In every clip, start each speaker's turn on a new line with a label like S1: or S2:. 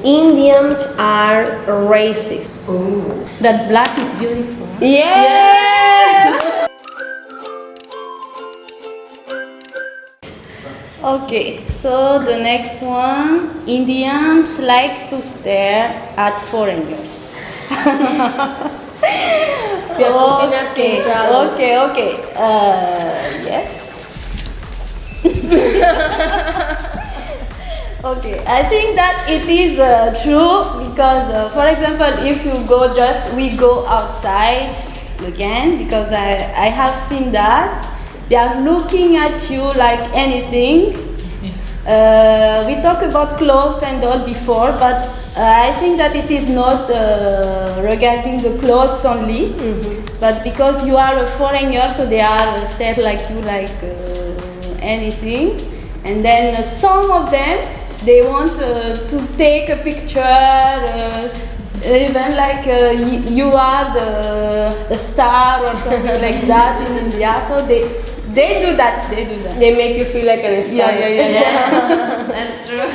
S1: Indians are racist.
S2: Oh.
S3: That black is beautiful.
S1: Yeah!
S3: Okay, so the next one, Indians like to stare at foreigners. Okay, okay. Yes. Okay, I think that it is true because, for example, if we go outside again, because I have seen that they are looking at you like anything. We talked about clothes and all before, but I think that it is not regarding the clothes only, but because you are a foreigner, so they are stare like you like anything. And then some of them, they want to take a picture, even like you are the star or something like that in India. So they do that.
S1: They make you feel like an star.
S3: Yeah.
S2: That's true.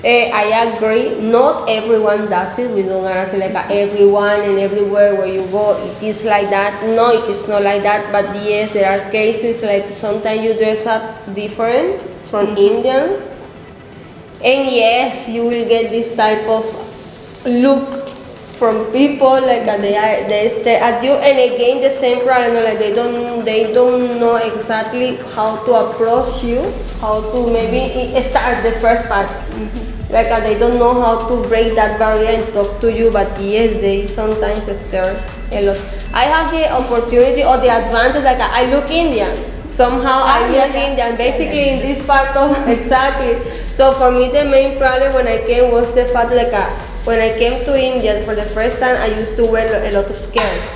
S1: I agree. Not everyone does it. We don't gonna say like everyone and everywhere where you go it is like that. No, it is not like that. But yes, there are cases like sometimes you dress up different from Indians, and yes, you will get this type of look from people like they stare at you. And again, the same problem. Like they don't know exactly how to approach you, how to maybe start the first part. Like they don't know how to break that barrier and talk to you, but yes, they sometimes stare a lot. I have the opportunity or the advantage, like I look Indian. Somehow I look Indian, basically in this part of, exactly. So for me the main problem when I came was the fact like when I came to India for the first time, I used to wear a lot of skirts.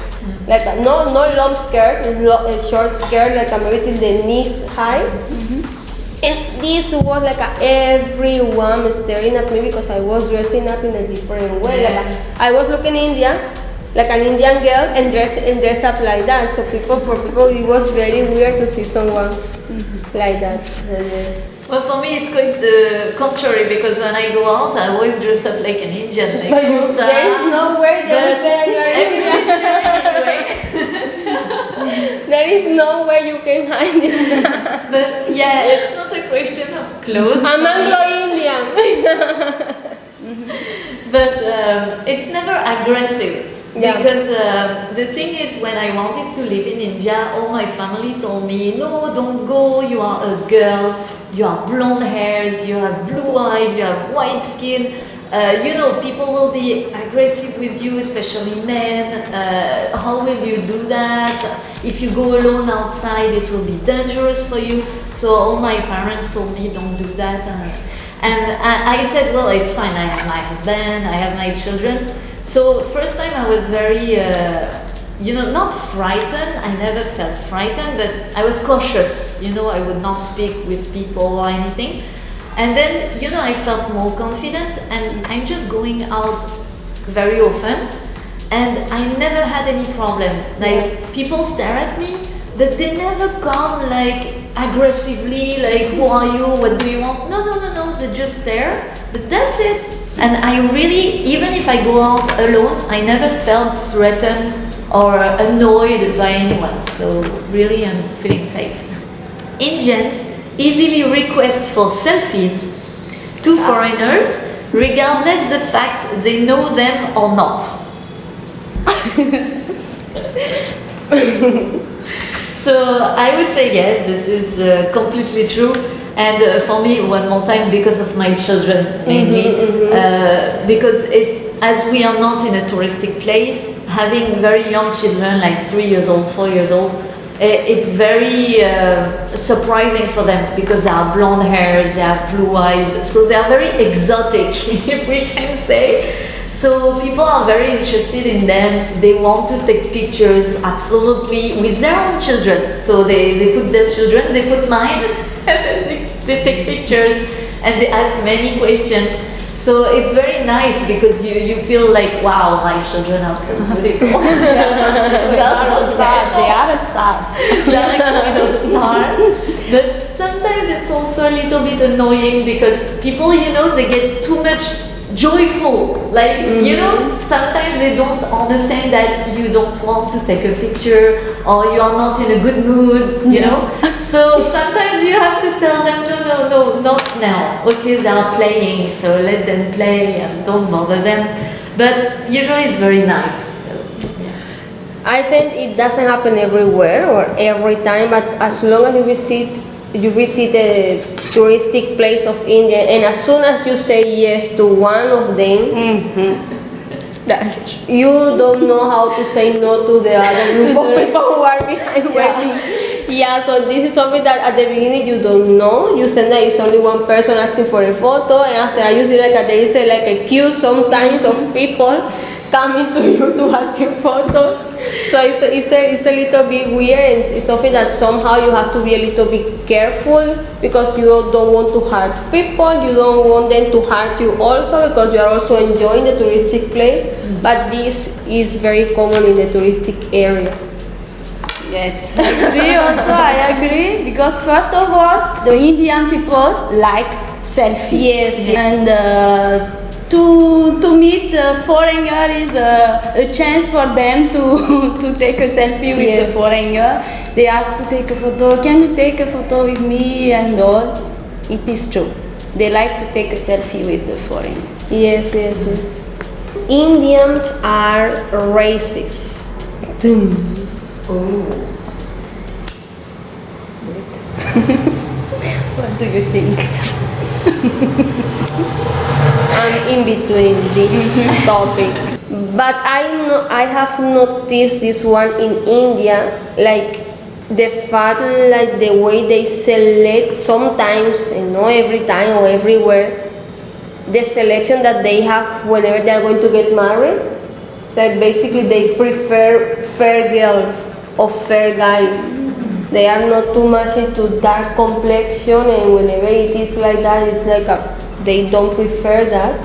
S1: Like no long skirt, a short skirt, like maybe till the knees high. And this was like everyone staring at me because I was dressing up in a different way. Like I was looking Indian, like an Indian girl, and dress up like that. So for people, it was very weird to see someone like that.
S2: Well, for me, it's quite the contrary because when I go out, I always dress up like an Indian. Like kurta,
S1: There is no way that there is no way you can hide this.
S2: But yeah, it's not a question of clothes.
S1: I'm Anglo-Indian.
S2: But it's never aggressive.
S1: Yeah.
S2: Because the thing is, when I wanted to live in India, all my family told me, no, don't go, you are a girl, you have blonde hairs, you have blue eyes, you have white skin. People will be aggressive with you, especially men. How will you do that? If you go alone outside, it will be dangerous for you. So all my parents told me, don't do that. And I said, well, it's fine, I have my husband, I have my children. So first time I was very, not frightened. I never felt frightened, but I was cautious. I would not speak with people or anything. And then, I felt more confident, and I'm just going out very often, and I never had any problem. Like, people stare at me, but they never come like aggressively, like, who are you, what do you want? No, they just stare, but that's it. And I really, even if I go out alone, I never felt threatened or annoyed by anyone. So really, I'm feeling safe. Indians easily request for selfies to foreigners, regardless the fact they know them or not. So I would say yes, this is completely true. And for me, one more time, because of my children mainly, because as we are not in a touristic place, having very young children, like 3 years old, 4 years old, it's very surprising for them because they have blonde hairs, they have blue eyes, so they are very exotic, if we can say. So people are very interested in them. They want to take pictures absolutely with their own children. So they put their children, they put mine, and then they take pictures and they ask many questions. So it's very nice because you feel like, wow, my children are so beautiful.
S3: So they are a star.
S2: They are like kind of star. But sometimes it's also a little bit annoying because people, they get too much joyful. Like, sometimes they don't understand that you don't want to take a picture or you are not in a good mood. So sometimes you have to tell them, no, not now. Okay, they are playing, so let them play and don't bother them. But usually it's very nice. So, yeah.
S1: I think it doesn't happen everywhere or every time, but as long as you visit a touristic place of India, and as soon as you say yes to one of them,
S3: That's true.
S1: you don't know how to say no to the other group of people who are behind waiting. Yeah, so this is something that at the beginning you don't know. You think that it's only one person asking for a photo, and after that you see there is a queue sometimes of people coming to you to ask you photos. So it's a little bit weird, and it's something that somehow you have to be a little bit careful because you don't want to hurt people, you don't want them to hurt you also because you are also enjoying the touristic place. But this is very common in the touristic area.
S3: Yes, I agree because first of all, the Indian people like selfie.
S1: Yes.
S3: And to meet a foreigner is a chance for them to take a selfie with the foreigner. They ask to take a photo. Can you take a photo with me and all? It is true. They like to take a selfie with the foreigner.
S1: Yes. Indians are racist.
S3: What do you think?
S1: I'm in between this topic, but I have noticed this one in India, like the fact, like the way they select sometimes, and not every time or everywhere, the selection that they have whenever they are going to get married. Like basically they prefer fair girls or fair guys. They are not too much into dark complexion, and whenever it is like that, it's like they don't prefer that.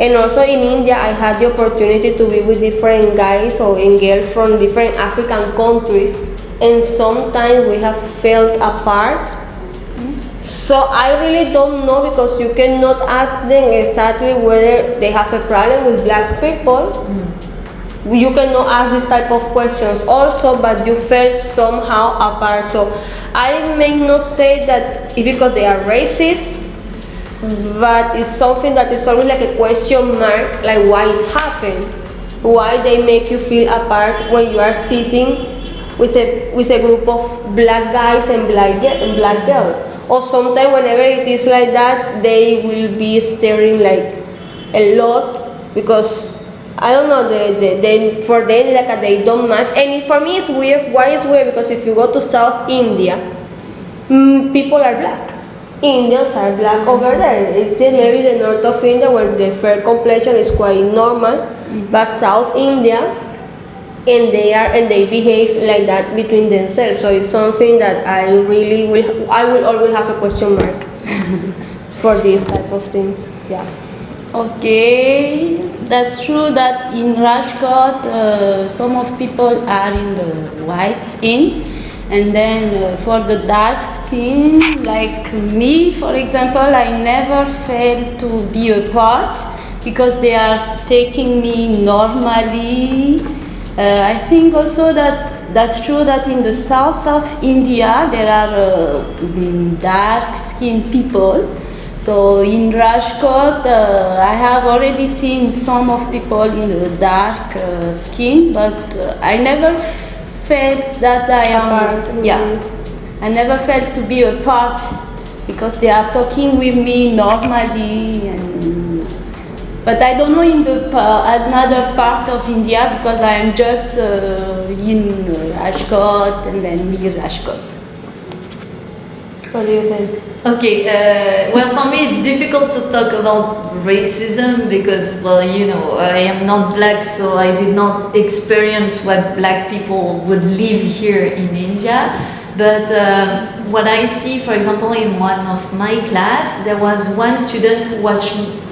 S1: And also in India, I had the opportunity to be with different guys or girls from different African countries, and sometimes we have felt apart. So I really don't know because you cannot ask them exactly whether they have a problem with black people. You cannot ask this type of questions also, but you felt somehow apart. So I may not say that it's because they are racist, but it's something that is always like a question mark, like why it happened, why they make you feel apart when you are sitting with a group of black guys and black girls. Or sometimes whenever it is like that, they will be staring like a lot because I don't know, for them like they don't match. And for me it's weird. Why it's weird? Because if you go to South India, people are black. Indians are black over there. It's maybe the north of India where the fair complexion is quite normal, but South India, and they behave like that between themselves. So it's something that I will always have a question mark for these type of things. Yeah.
S3: Okay, that's true that in Rajkot some of people are in the white skin, and then for the dark skin, like me for example, I never felt to be a part because they are taking me normally. I think also that's true that in the south of India there are dark skinned people. So in Rajkot, I have already seen some of people in the dark skin, but I never felt that I am. Yeah, I never felt to be a part because they are talking with me normally. But I don't know in the another part of India because I am just in Rajkot and then near Rajkot.
S1: What do you think?
S2: Okay, well, for me it's difficult to talk about racism because, well, I am not black, so I did not experience what black people would live here in India. But what I see, for example, in one of my class, there was one student who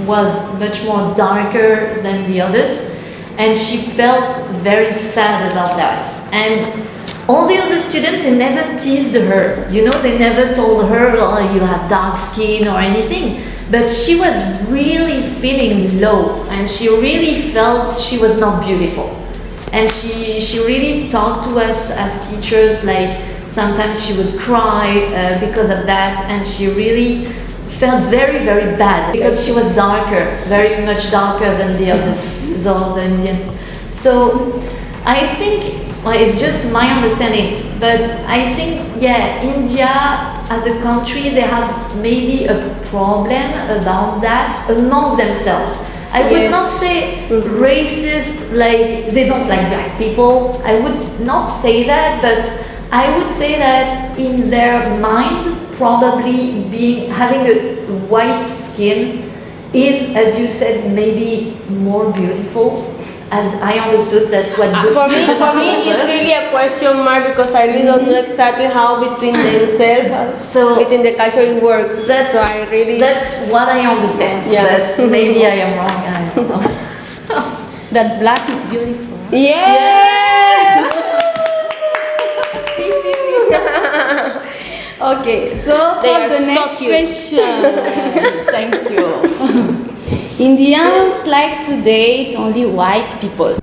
S2: was much more darker than the others, and she felt very sad about that. And all the other students, they never teased her. You know, they never told her, oh, you have dark skin or anything. But she was really feeling low, and she really felt she was not beautiful. And she really talked to us as teachers, like sometimes she would cry because of that, and she really felt very, very bad because she was darker, very much darker than the others, those Indians. So I think, well, it's just my understanding, but I think, yeah, India as a country, they have maybe a problem about that among themselves. I would not say racist, like they don't like black people. I would not say that, but I would say that in their mind, probably having a white skin is, as you said, maybe more beautiful. As I understood, that's what
S1: for me, it's really a question mark because I really don't know exactly how between themselves, between the culture it works.
S2: That's what I understand.
S1: Yeah.
S2: But maybe I am wrong. I don't know.
S3: That black is beautiful.
S1: Yeah.
S3: Okay, so
S1: They
S3: for
S1: are
S3: the
S1: so
S3: next
S1: cute.
S3: question. Thank you. Indians like to date only white people.